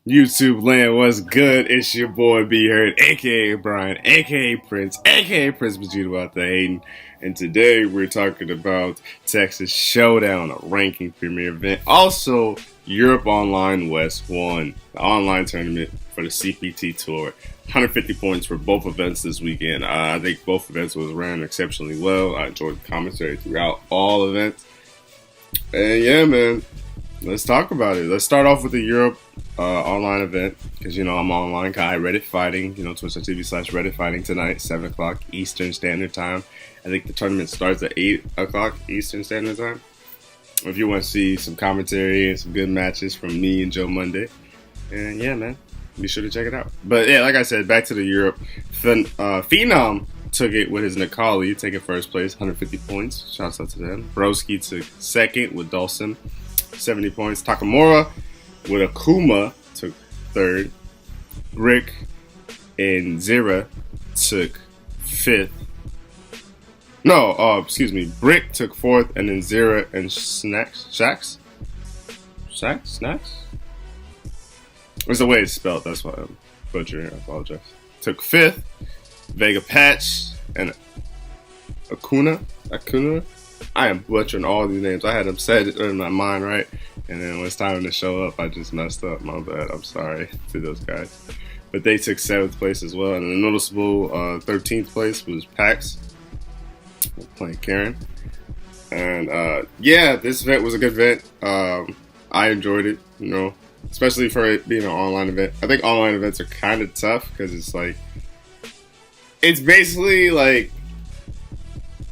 YouTube land, what's good? It's your boy BeHeard, aka Brian, aka Prince, aka Prince Vegeta out there hating. And today we're talking about Texas Showdown, a ranking premier event. Also, Europe Online West 1, the online tournament for the CPT Tour. 150 points for both events this weekend. I think both events was ran exceptionally well. I enjoyed the commentary throughout all events. And yeah, man, let's talk about it. Let's start off with the Europe online event, because I'm an online guy. Reddit Fighting, twitch.tv/Reddit Fighting tonight, 7 o'clock Eastern Standard Time. I think the tournament starts at 8 o'clock Eastern Standard Time. If you want to see some commentary and some good matches from me and Joe Monday, and yeah, man, be sure to check it out. But yeah, like I said, back to the Europe. Phenom took it with his Nikali, taking first place, 150 points. Shouts out to them. Broski took second with Dawson, 70 points. Takamura with Akuma took third. Brick and Zira took fifth. Brick took fourth, and then Zira and Snacks? It's the way it's spelled, that's why I'm butchering, I apologize. Took fifth. Vega Patch and Akuna. I am butchering all these names. I had them said in my mind right, and then when it's time to show up, I just messed up. My bad. I'm sorry to those guys. But they took 7th place as well. And the noticeable 13th place was Pax, playing Karen. And yeah, this event was a good event. I enjoyed it, especially for it being an online event. I think online events are kind of tough because it's basically like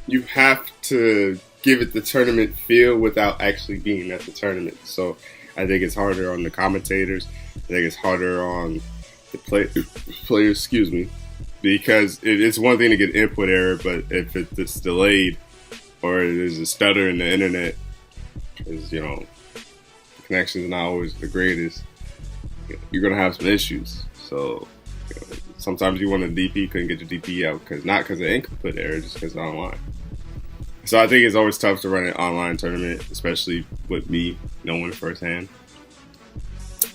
you have to give it the tournament feel without actually being at the tournament. So I think it's harder on the commentators. I think it's harder on the players, because it's one thing to get input error, but if it's delayed or there's a stutter in the internet, because the connection's not always the greatest, you're gonna have some issues. So sometimes you want a DP, couldn't get your DP out not because of input error, just because it's online. So I think it's always tough to run an online tournament, especially with me knowing firsthand.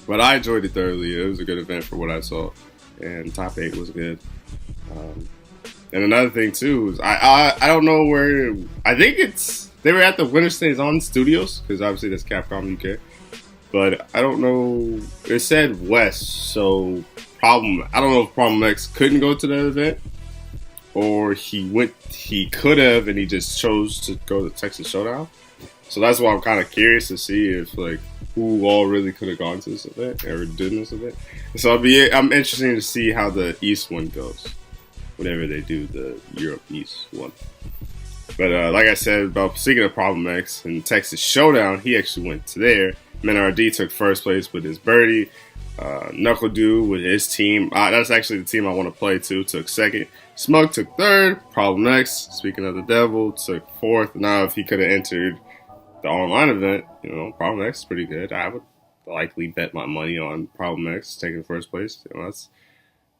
But I enjoyed it thoroughly. It was a good event for what I saw, and top 8 was good. And another thing too is I don't know where. I think they were at the Winter Stays On Studios, because obviously that's Capcom UK. But I don't know. It said West, so I don't know if Problem X couldn't go to that event, or he could have, and he just chose to go to Texas Showdown. So that's why I'm kind of curious to see if who all really could have gone to this event or did this event. So I'm interested to see how the East one goes, whenever they do the Europe East one. But like I said, speaking of Problem X and Texas Showdown, he actually went to there. MenRD took first place with his birdie. Knuckle Dew with his team. That's actually the team I want to play too. Took second. Smug took third. Problem X, speaking of the devil, took fourth. Now, if he could have entered the online event, Problem X is pretty good. I would likely bet my money on Problem X taking first place.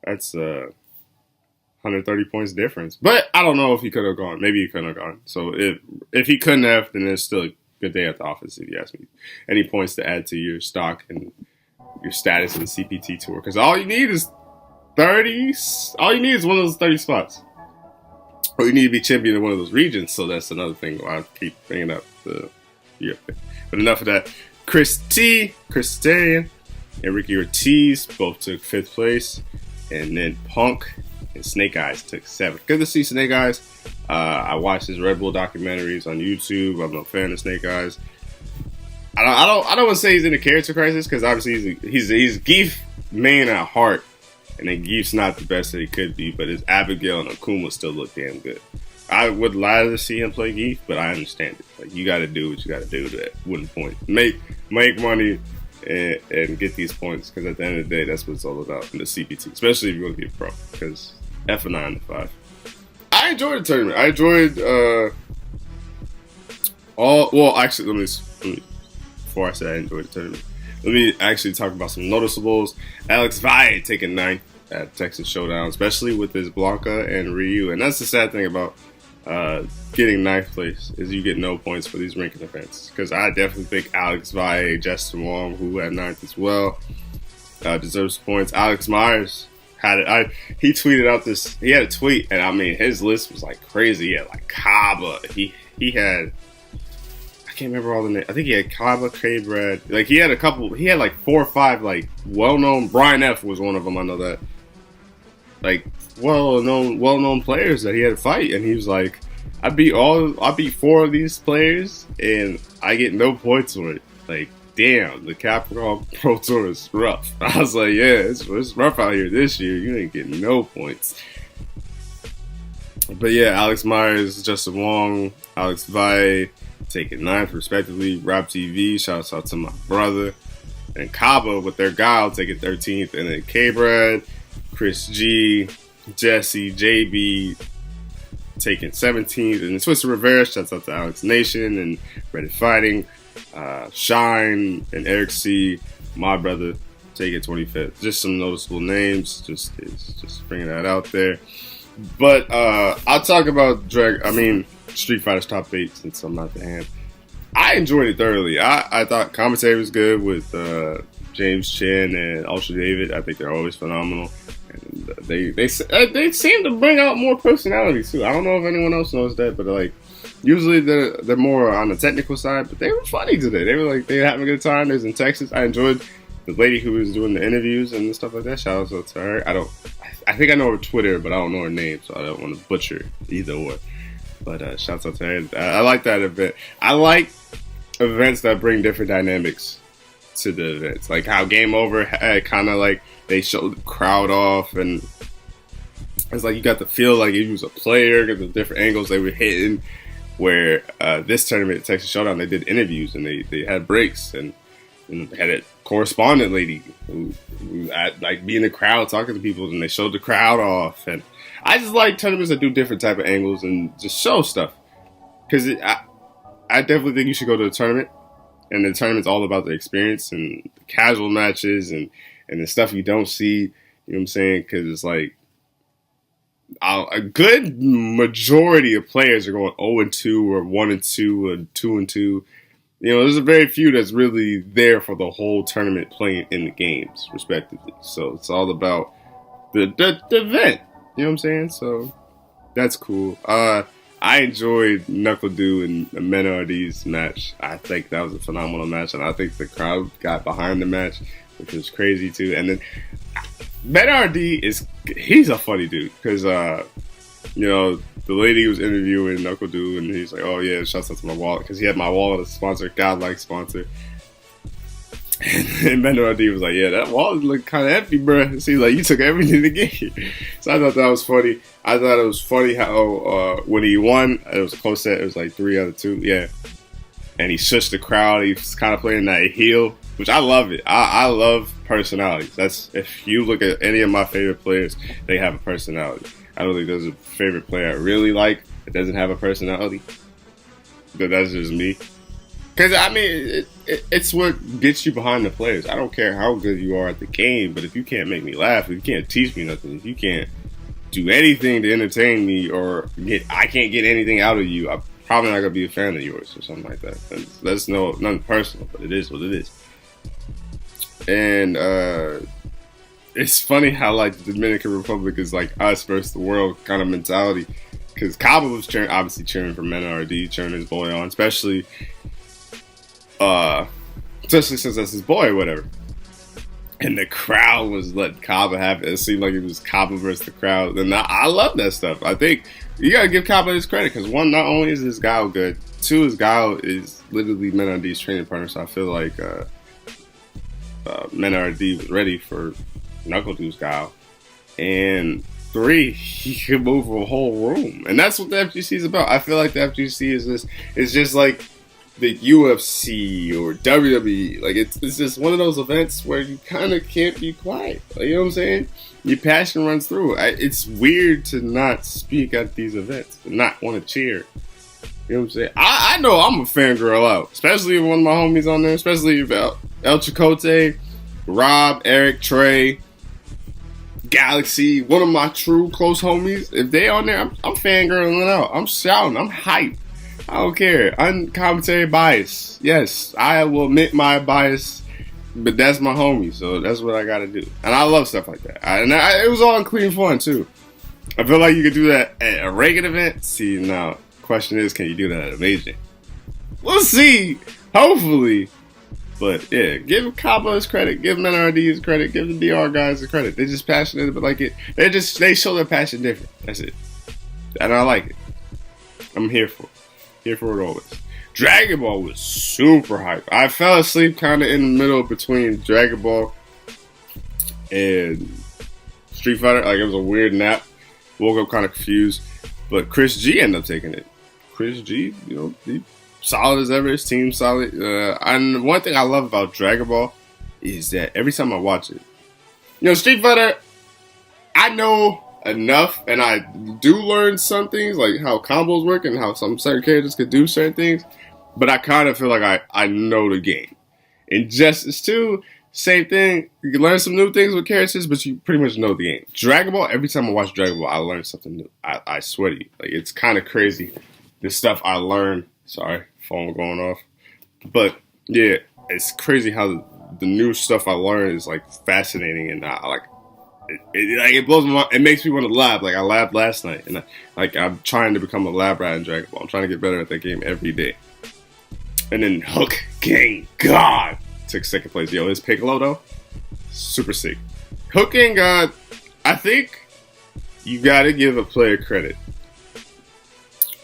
That's 130 points difference. But I don't know if he could have gone. Maybe he couldn't have gone. So if he couldn't have, then it's still a good day at the office, if you ask me. Any points to add to your stock and your status in the CPT Tour, because all you need is 30. All you need is one of those 30 spots, or you need to be champion in one of those regions. So that's another thing why I keep bringing up the thing. But enough of that. Christarian and Ricky Ortiz both took 5th place, and then Punk and Snake Eyes took 7th. Good to see Snake Eyes. I watched his Red Bull documentaries on YouTube. I'm a fan of Snake Eyes. I don't want to say he's in a character crisis, because obviously he's Geef main at heart, and then Geef's not the best that he could be, but his Abigail and Akuma still look damn good. I would like to see him play Geef, but I understand it. You got to do what you got to do to win point. Make money and get these points, because at the end of the day, that's what it's all about in the CPT, especially if you want to be a pro, because F a 9 to 5. I enjoyed the tournament. I enjoyed let me before I say I enjoyed the tournament, let me actually talk about some noticeables. Alex Valle taking 9th at Texas Showdown, especially with his Blanca and Ryu. And that's the sad thing about getting 9th place, is you get no points for these ranking events. Because I definitely think Alex Valle, Justin Wong, who had 9th as well, deserves points. Alex Myers had it. He tweeted out this. He had a tweet, and I mean, his list was like crazy. He had like Kaba. He had. I can't remember all the names. I think he had Kaba, K-Brad. Like he had a couple. He had like 4 or 5 like well-known. Brian F was one of them. I know that. Like well-known players that he had to fight, and he was like, I beat 4 of these players, and I get no points for it. Like, damn, the Capricorn Pro Tour is rough. I was like, yeah, it's rough out here this year. You ain't getting no points. But yeah, Alex Myers, Justin Wong, Alex Valle taking 9th respectively. Rob TV, shouts out to my brother. And Kaba with their guile taking 13th. And then K-Brad, Chris G, Jesse, JB taking 17th. And then Twister Rivera, shouts out to Alex Nation and Reddit Fighting. Shine and Eric C, my brother, taking 25th. Just some noticeable names. Just bringing that out there. But I'll talk about Street Fighter's top 8 since I'm not the hand. I enjoyed it thoroughly. I thought commentary was good with James Chen and Ultra David. I think they're always phenomenal. And they seem to bring out more personality too. I don't know if anyone else knows that, but like usually they're more on the technical side. But they were funny today. They were having a good time. They was in Texas. I enjoyed the lady who was doing the interviews and stuff like that. Shout out to her. I think I know her Twitter, but I don't know her name, so I don't want to butcher either or. But shouts out to her. I like that event. I like events that bring different dynamics to the events. Like how Game Over had kind of like they showed the crowd off, and it's like you got to feel like he was a player because of the different angles they were hitting. Where this tournament, Texas Showdown, they did interviews and they had breaks and had a correspondent lady who like be in the crowd talking to people, and they showed the crowd off. And I just like tournaments that do different type of angles and just show stuff. Because I definitely think you should go to a tournament, and the tournament's all about the experience and the casual matches and the stuff you don't see. You know what I'm saying? Because it's like a good majority of players are going 0-2 or 1-2 or 2-2. You know, there's a very few that's really there for the whole tournament playing in the games, respectively. So it's all about the event. You know what I'm saying? So that's cool. I enjoyed Knuckle Dew and Menardi's match. I think that was a phenomenal match, and I think the crowd got behind the match, which was crazy too. And then Menardi he's a funny dude because you know, the lady was interviewing Knuckle Dew, and he's like, "Oh yeah, shouts out to my wallet," because he had my wallet as a sponsor, godlike sponsor. And Menardi was like, "Yeah, that wallet looked kind of empty, bro." So he's like, "You took everything to get it." So I thought that was funny. I thought it was funny how when he won, it was a close set. It was like 3-2, yeah. And he shushed the crowd. He was kind of playing that heel, which I love it. I love personalities. That's, if you look at any of my favorite players, they have a personality. I don't think there's a favorite player I really like that doesn't have a personality. But that's just me. Because, I mean, it's what gets you behind the players. I don't care how good you are at the game, but if you can't make me laugh, if you can't teach me nothing, if you can't do anything to entertain me, or I can't get anything out of you, I'm probably not going to be a fan of yours or something like that. That's nothing personal, but it is what it is. And it's funny how like the Dominican Republic is like us versus the world kind of mentality. Because Kaba was obviously cheering for Menardi, cheering his boy on, especially since that's his boy or whatever. And the crowd was letting Kaba have it. It seemed like it was Kaba versus the crowd. And I love that stuff. I think you got to give Kaba his credit. Because one, not only is his guy good, two, his guy is literally Menardi's training partner. So I feel like Menardi was ready for Knuckle Dew's guy. And three, he could move a whole room. And that's what the FGC is about. I feel like the FGC is just like the UFC or WWE. Like it's just one of those events where you kind of can't be quiet. Like, you know what I'm saying? Your passion runs through. It's weird to not speak at these events, to not want to cheer. You know what I'm saying? I know I'm a fangirl out, especially if one of my homies on there, especially about El Chicote, Rob, Eric, Trey, Galaxy, one of my true close homies. If they on there, I'm fangirling out. I'm shouting. I'm hyped. I don't care. Uncommentary bias. Yes, I will admit my bias but that's my homie, so that's what I gotta do. And I love stuff like that. It was all in clean fun too. I feel like you could do that at a regular event. See, now, question is, can you do that at a major? We'll see. Hopefully. But yeah, give Cabo his credit, give NRD his credit, give the DR guys his credit. They're just passionate, but like it. They show their passion different. That's it. And I like it. I'm here for it. Here for it always. Dragon Ball was super hype. I fell asleep kind of in the middle between Dragon Ball and Street Fighter. Like, it was a weird nap. Woke up kind of confused. But Chris G ended up taking it. Chris G, he solid as ever. His team solid. And one thing I love about Dragon Ball is that every time I watch it, Street Fighter, I know enough, and I do learn some things, like how combos work and how some certain characters could do certain things, but I kind of feel like I know the game. Injustice 2, same thing. You can learn some new things with characters, but you pretty much know the game. Dragon Ball, every time I watch Dragon Ball, I learn something new. I swear to you. Like, it's kind of crazy, the stuff I learn. Sorry, phone going off. But, yeah, it's crazy how the new stuff I learn is, like, fascinating, and it blows my mind. It makes me want to lab. Like, I labbed last night, and I'm trying to become a lab rat in Dragon Ball. I'm trying to get better at that game every day. And then Hook Gang God took second place. Yo, his Piccolo though, super sick. Hook Gang God, I think you gotta give a player credit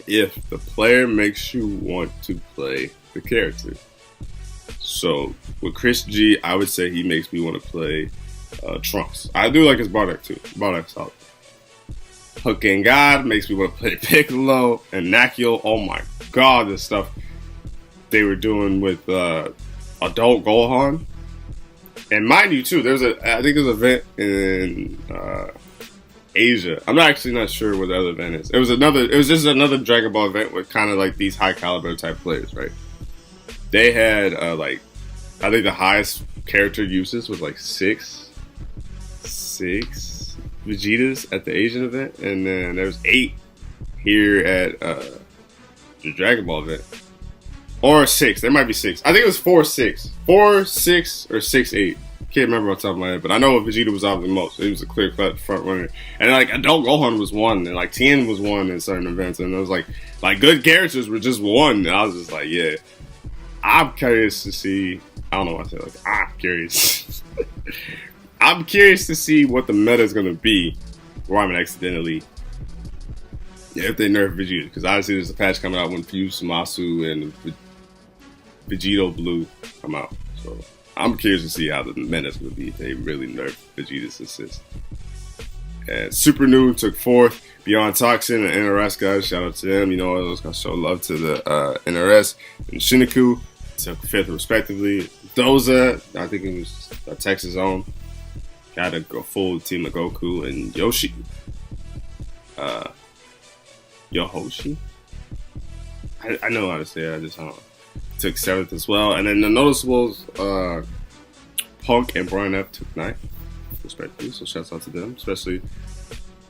if the player makes you want to play the character. So with Chris G, I would say he makes me want to play Trunks. I do like his Bardock too. Bardock's solid. Hook Gang God makes me want to play Piccolo and Nakio. Oh my god, this stuff they were doing with Adult Gohan. And mind you too, I think there's an event in Asia. I'm not sure what the other event is. It was just another Dragon Ball event with kind of like these high caliber type players, right? They had I think the highest character uses was like six Vegetas at the Asian event, and then there's 8 here at the Dragon Ball event. Or 6. There might be 6. I think it was 4-6. 4-6 or 6-8. Can't remember off the top of my head, but I know Vegeta was obviously most. He was a clear cut front runner. And like Adult Gohan was 1, and like Tien was 1 in certain events, and it was like good characters were just 1. And I was just like, yeah. I'm curious to see. I don't know what I said. Like, I'm curious. I'm curious to see what the meta is gonna be. Ramen accidentally. Yeah, if they nerf Vegeta, because obviously there's a patch coming out when Fuse Masu and Vegito Blue come out. So I'm curious to see how the meta's gonna be if they really nerf Vegeta's assist. And Super New took 4th. Beyond Toxin and NRS guys, shout out to them. I was gonna show love to the NRS. And Shiniku took 5th respectively. Doza, I think it was a Texas own, got a full team of Goku and Yoshi. Yohoshi? I know how to say it, I just don't know. Took 7th as well. And then the noticeables, Punk and Brian F took 9th, respectively. So shouts out to them, especially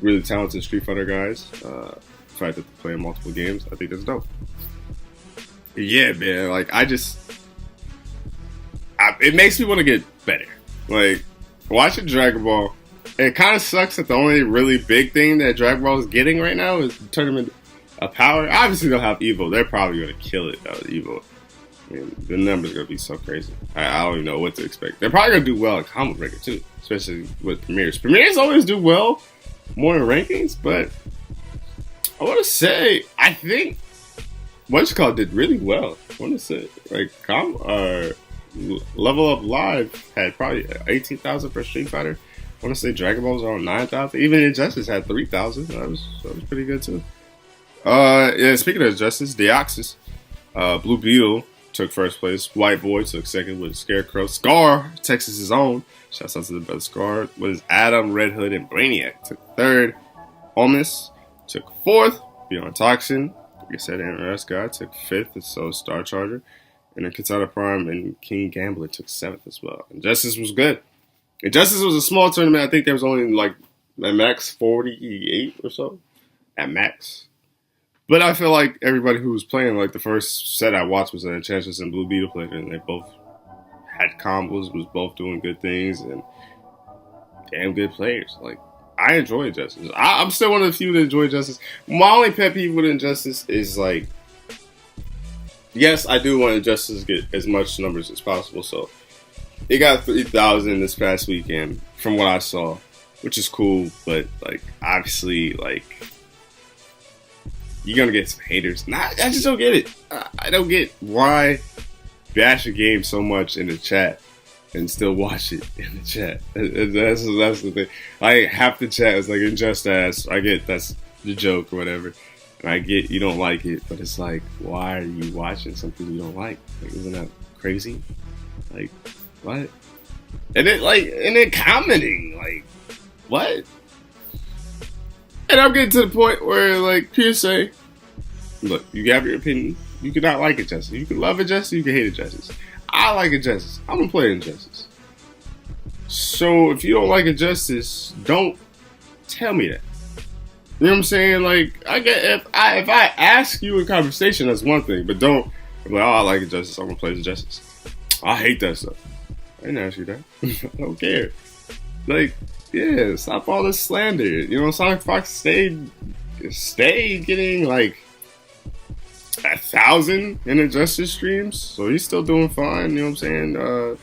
really talented Street Fighter guys. The fact that they play in multiple games, I think that's dope. But yeah, man, like it makes me want to get better. Like, watching Dragon Ball, it kind of sucks that the only really big thing that Dragon Ball is getting right now is the Tournament of Power. Obviously, they'll have Evo. They're probably going to kill it out of Evo. I mean, the numbers are going to be so crazy. I don't even know what to expect. They're probably going to do well in Combo Breaker, too, especially with Premieres. Premieres always do well, more in rankings, but I want to say, I think What's Called did really well. I want to say, like, Level Up Live had probably 18,000 for Street Fighter. I want to say Dragon Ball was around 9,000. Even Injustice had 3,000. That was pretty good too. Yeah. Speaking of Injustice, Deoxys, Blue Beetle took 1st place. White Boy took 2nd with Scarecrow. Scar, Texas's own. Shouts out to the brother Scar. Was Adam, Red Hood, and Brainiac took 3rd. Almus took 4th. Beyond Toxin, like I said, NRS guy took 5th. And so Star Charger. And then Katana Prime and King Gambler took 7th as well. Injustice was good. Injustice was a small tournament. I think there was only like at max 48 or so. At max. But I feel like everybody who was playing, like the first set I watched was an Enchantress and Blue Beetle player, and they both had combos, was both doing good things, and damn good players. Like, I enjoy Injustice. I'm still one of the few that enjoy Injustice. My only pet peeve with Injustice is, like, yes, I do want Injustice to get as much numbers as possible, so it got 3,000 this past weekend, from what I saw, which is cool, but, like, obviously, like, you're gonna get some haters. I just don't get it. I don't get why bash a game so much in the chat and still watch it in the chat. That's the thing. Like, half the chat is like, Injustice. I get that's the joke or whatever. And I get you don't like it, but it's like, why are you watching something you don't like? Like, isn't that crazy? Like, what? And then commenting, like, what? And I'm getting to the point where, like, PSA, look, you have your opinion. You can not like Injustice. You can love Injustice. You can hate Injustice. I like Injustice. I'm gonna play Injustice. So if you don't like Injustice, don't tell me that. You know what I'm saying? Like, I get if I ask you in conversation, that's one thing, but don't be like, oh, I like Injustice. I'm gonna play Injustice. I hate that stuff. I didn't ask you that. I don't care. Like, yeah, stop all this slander. You know, Sonic Fox stay getting like 1,000 in Injustice streams, so he's still doing fine. You know what I'm saying?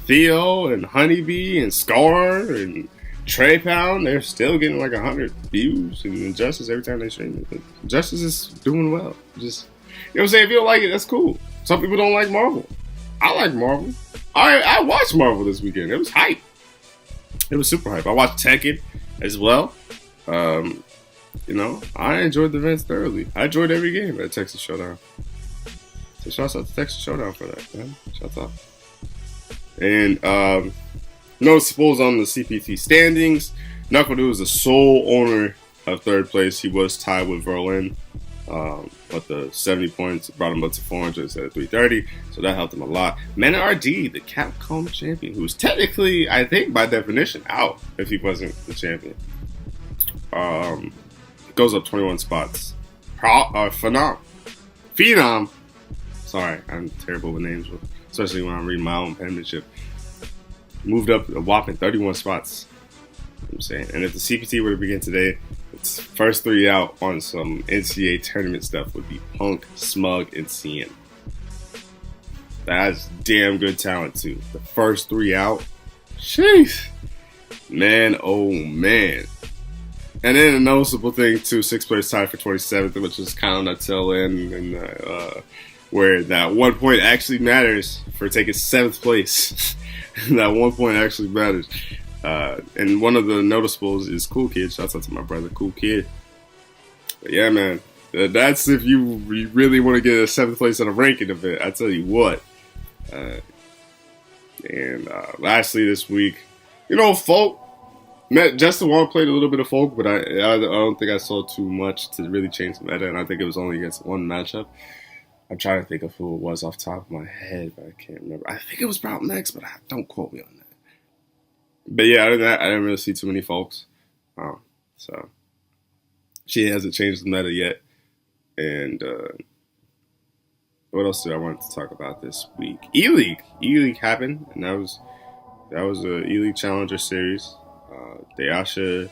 Theo and Honeybee and Scar and Trey Pound, they're still getting like 100 views in Injustice every time they stream it. But Injustice is doing well. Just, you know what I'm saying? If you don't like it, that's cool. Some people don't like Marvel. I like Marvel. I watched Marvel this weekend. It was hype. It was super hype. I watched Tekken as well. You know, I enjoyed the events thoroughly. I enjoyed every game at Texas Showdown. So shouts out to Texas Showdown for that, man. Shouts out. And noticeables on the CPT standings. Knuckle is the sole owner of third place. He was tied with Verlin. But the 70 points brought him up to 400 instead of 330. So that helped him a lot. Mana RD, the Capcom champion, who was technically, I think by definition, out if he wasn't the champion. Goes up 21 spots. Phenom. Sorry, I'm terrible with names, especially when I'm reading my own penmanship. Moved up a whopping 31 spots. You know what I'm saying, and if the CPT were to begin today, its first three out on some NCAA tournament stuff would be Punk, Smug, and CN. That's damn good talent too. The first three out, sheesh, man, oh man. And then a noticeable thing too, 6 players tied for 27th, which is kind of that tail end, and where that 1 point actually matters for taking 7th place. That 1 point actually matters. And one of the noticeables is Cool Kid. Shouts out to my brother, Cool Kid. But yeah, man, that's if you really want to get a 7th place on a ranking event. I tell you what. And lastly, this week, you know, Folk. Justin Wong played a little bit of Folk, but I don't think I saw too much to really change the meta, and I think it was only against one matchup. I'm trying to think of who it was off the top of my head, but I can't remember. I think it was Proud Max, but don't quote me on that. But yeah, other than that, I didn't really see too many folks. So she hasn't changed the meta yet. And what else did I want to talk about this week? E-League. E-League happened, and that was a E-League Challenger Series. Dayasha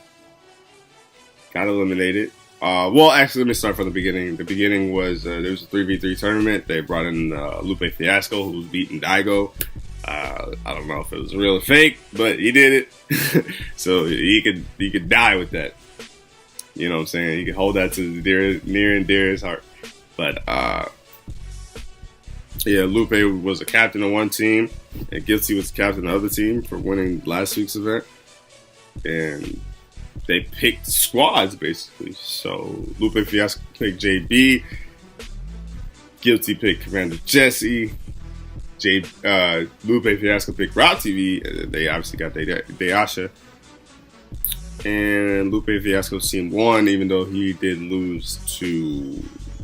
got eliminated. Well, actually, let me start from the beginning. The beginning was there was a 3v3 tournament. They brought in Lupe Fiasco, who was beating Daigo. I don't know if it was real or fake, but he did it. So he could die with that. You know what I'm saying? He could hold that to the near and dear his heart. But yeah, Lupe was a captain of one team, and Guilty was the captain of the other team for winning last week's event. And they picked squads, basically. So Lupe Fiasco picked JB. Guilty picked Commander Jesse. Lupe Fiasco picked Route TV. They obviously got Dayasha. And Lupe Fiasco's team won, even though he did lose to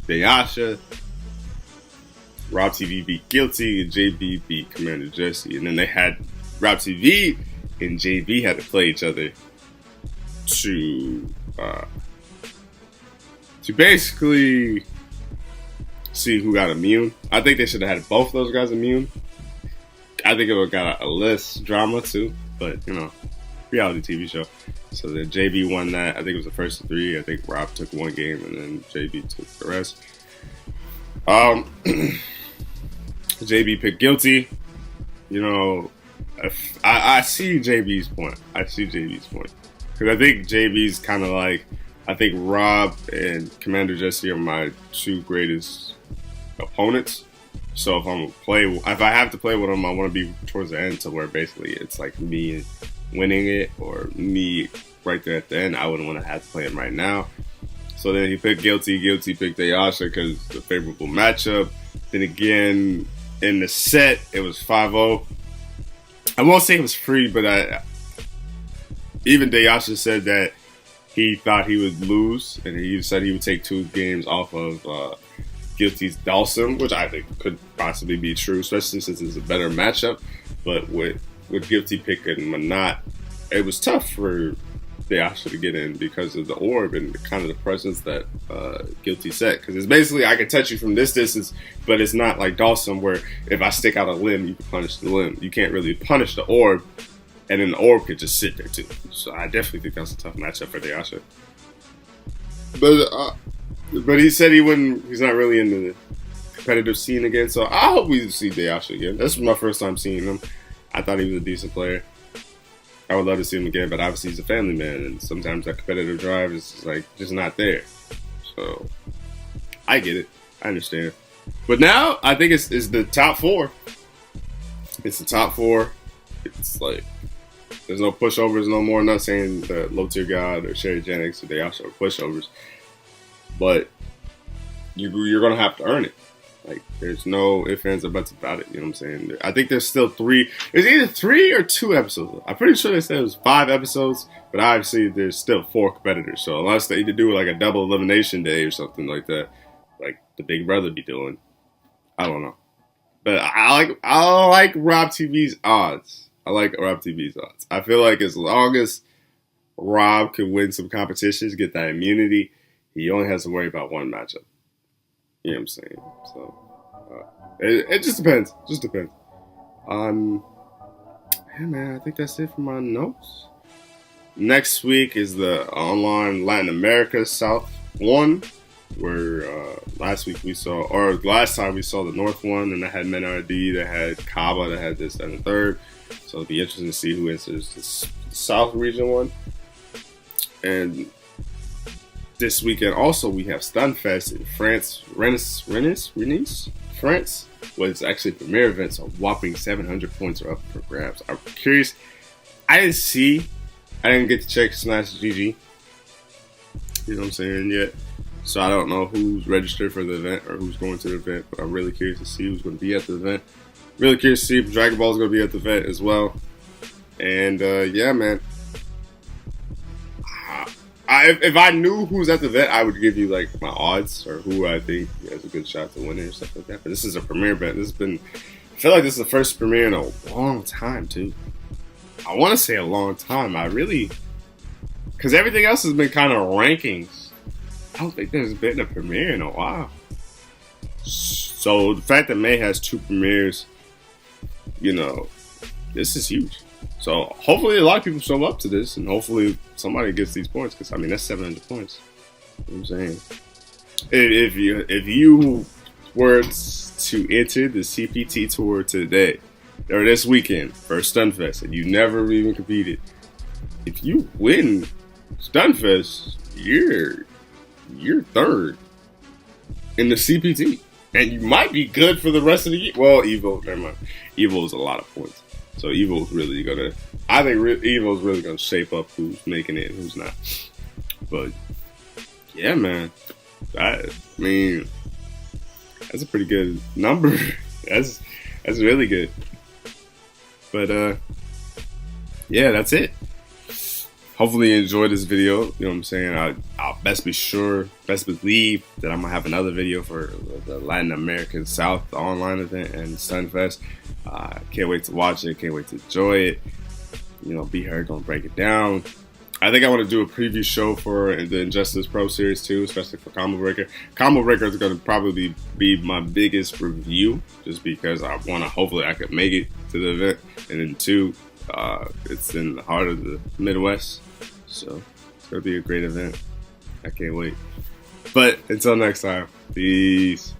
Dayasha. Route TV beat Guilty, and JB beat Commander Jesse. And then they had Route TV and JB had to play each other to basically see who got immune. I think they should have had both of those guys immune, I think it would got a less drama too, but you know, reality TV show. So then JB won that. I think it was the first 3. I think Rob took 1 game and then JB took the rest. JB picked guilty. You know, I see JB's point. Because I think JB's kind of like, I think Rob and Commander Jesse are my 2 greatest opponents. So if I have to play with them, I want to be towards the end to where basically it's like me winning it or me right there at the end. I wouldn't want to have to play him right now. So then he picked guilty. Guilty picked Ayasha because the favorable matchup. Then again, in the set, it was 5-0. I won't say it was free, but even Dayasha said that he thought he would lose, and he said he would take 2 games off of Guilty's Dawson, which I think could possibly be true, especially since it's a better matchup. But with Guilty picking Manat, it was tough for Dayasha to get in because of the orb and kind of the presence that Guilty set. Because it's basically, I can touch you from this distance, but it's not like Dawson where if I stick out a limb, you can punish the limb. You can't really punish the orb, and then the orb could just sit there too. So I definitely think that's a tough matchup for Dayasha. But he said he's not really in the competitive scene again, so I hope we see Dayasha again. This was my first time seeing him. I thought he was a decent player. I would love to see him again, but obviously he's a family man, and sometimes that competitive drive is like just not there. So I get it. I understand. But now I think it's the top 4. It's the top 4. It's like there's no pushovers no more. I'm not saying that Low Tier God or Sherry Jennings or Dayasha are pushovers. But you're going to have to earn it. Like, there's no ifs, ands, or buts about it. You know what I'm saying? I think there's still 3. It's either 3 or 2 episodes. I'm pretty sure they said it was 5 episodes. But obviously, there's still 4 competitors. So unless they either do like a double elimination day or something like that, like the Big Brother be doing, I don't know. But I like Rob TV's odds. I feel like as long as Rob can win some competitions, get that immunity, he only has to worry about 1 matchup. You know what I'm saying? So, it just depends. Yeah, man, I think that's it for my notes. Next week is the online Latin America South 1, where last time we saw the North one, and that had Menardi, that had Kaba, that had this, and the third. So it'll be interesting to see who enters the South region one. And this weekend also we have Stunfest in France, Rennes, France. Well, it's actually a premier event, so a whopping 700 points are up for grabs. I'm curious. I didn't get to check Smash GG. You know what I'm saying, yet. So I don't know who's registered for the event or who's going to the event, but I'm really curious to see who's going to be at the event. Really curious to see if Dragon Ball is going to be at the event as well. And yeah, man. If I knew who was at the event, I would give you like my odds or who I think has a good shot to win it or stuff like that. But this is a premiere event. I feel like this is the first premiere in a long time too. I want to say a long time. Because everything else has been kind of rankings. I don't think there's been a premiere in a while. So the fact that May has 2 premieres, you know, this is huge. So hopefully a lot of people show up to this, and hopefully somebody gets these points. Because I mean, that's 700 points. You know what I'm saying? If you were to enter the CPT tour today or this weekend for Stunfest, and you never even competed, if you win Stunfest, you're third in the CPT, and you might be good for the rest of the year. Well, Evo, never mind. Evo is a lot of points. So Evo's really gonna, I think Evo's really gonna shape up who's making it and who's not. But yeah, man, I mean, that's a pretty good number. that's really good. But yeah, that's it. Hopefully you enjoyed this video. You know what I'm saying? I'll best believe that I'm gonna have another video for the Latin American South online event and Stunfest. Can't wait to watch it. Can't wait to enjoy it. You know, BeHeard gonna break it down. I think I want to do a preview show for the Injustice Pro Series too, especially for Combo Breaker. Combo Breaker is going to probably be my biggest review, just because I want to. Hopefully, I could make it to the event, and then two, it's in the heart of the Midwest, so it's going to be a great event. I can't wait. But until next time, peace.